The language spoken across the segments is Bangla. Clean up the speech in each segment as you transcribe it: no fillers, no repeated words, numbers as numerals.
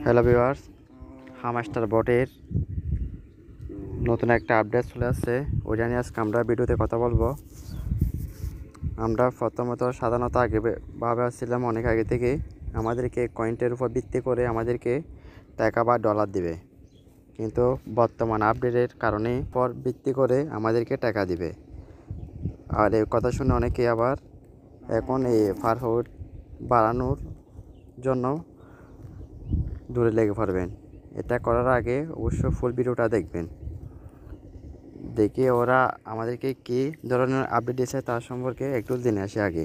হ্যালো ভিউয়ার্স, হামস্টার বটের নতুন একটা আপডেট চলে আসছে। ওইটা নিয়ে আজকে আমরা ভিডিওতে কথা বলবো। আমরা প্রথমত সাধারণত আগে ভাবছিলাম অনেক আগে থেকে আমাদেরকে কয়েন্টের উপর ভিত্তি করে আমাদেরকে টাকা বা ডলার দিবে, কিন্তু বর্তমান আপডেটের কারণে পর ভিত্তি করে আমাদেরকে টাকা দিবে। আর এই কথা শুনে অনেকে আবার এখন এই ফারফুট বাড়ানোর জন্য দূরে লেগে পড়বেন। এটা করার আগে অবশ্য ফুল ভিডিওটা দেখবেন, দেখে ওরা আমাদেরকে কী ধরনের আপডেট দিয়েছে তার সম্পর্কে একটু জেনে আসি আগে।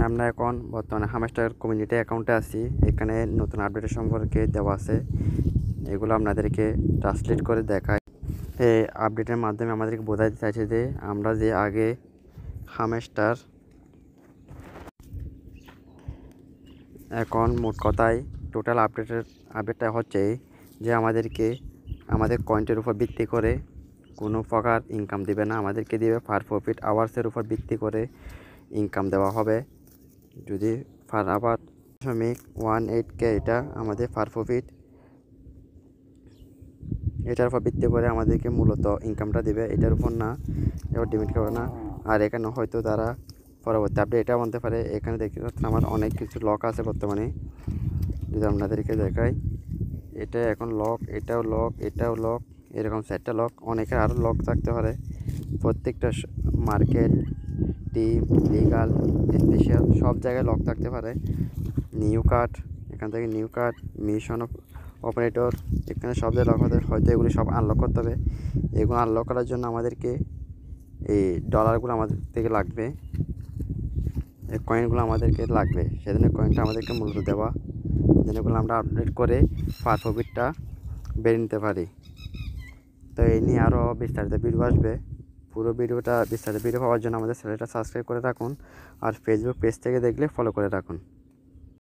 আমরা এখন বর্তমানে হামস্টার কমিউনিটি অ্যাকাউন্টে আছি। এখানে নতুন আপডেটের সম্পর্কে দেওয়া আছে, এগুলো আপনাদেরকে ট্রান্সলেট করে দেখায়। এই আপডেটের মাধ্যমে আমাদেরকে বোঝাতে চাইছে যে আমরা যে আগে হামস্টার, এখন মোট কথায় টোটাল আপডেটটা হচ্ছে যে আমাদেরকে আমাদের কয়েন্টের উপর ভিত্তি করে কোনো প্রকার ইনকাম দেবে না, আমাদেরকে দেবে পার প্রফিট আওয়ার্সের উপর ভিত্তি করে ইনকাম দেওয়া হবে। যদি পার আওয়ার 0.18K এটা আমাদের পার প্রফিট, এটার উপর ভিত্তি করে আমাদেরকে মূলত ইনকামটা দেবে, এটার উপর না, এবার ডিপেন্ড করবে না। আর এখানে হয়তো তারা পরবর্তী আপডেট এটাও বলতে পারে। এখানে দেখতে পাচ্ছেন আমার অনেক কিছু লক আছে বর্তমানে। যদি আপনাদেরকে দেখাই, এটা এখন লক, এটাও লক, এটাও লক, এরকম 4টা লক, অনেকের আরও লক থাকতে পারে। প্রত্যেকটা মার্কেট, টিম, লিগাল, স্পেশাল সব জায়গায় লক থাকতে পারে। নিউ কার্ড, এখান থেকে নিউ কার্ড, মিশন অপারেটর, এখানে সব জায়গায় লক হতে, হয়তো এগুলি সব আনলক করতে হবে। এগুলো আনলক করার জন্য আমাদেরকে এই ডলারগুলো আমাদের থেকে লাগবে, এই কয়েনগুলো আমাদেরকে লাগবে। সেজন্য কয়েনটা আমাদেরকে মূলত দেওয়া, যেগুলো আমরা আপডেট করে পার প্রফিটটা বেড়ে নিতে পারি। তো এই নিয়ে আরও বিস্তারিত ভিডিও আসবে। পুরো ভিডিওটা বিস্তারিত ভিডিও পাওয়ার জন্য আমাদের চ্যানেলটা সাবস্ক্রাইব করে রাখুন, আর ফেসবুক পেজ থেকে দেখলে ফলো করে রাখুন।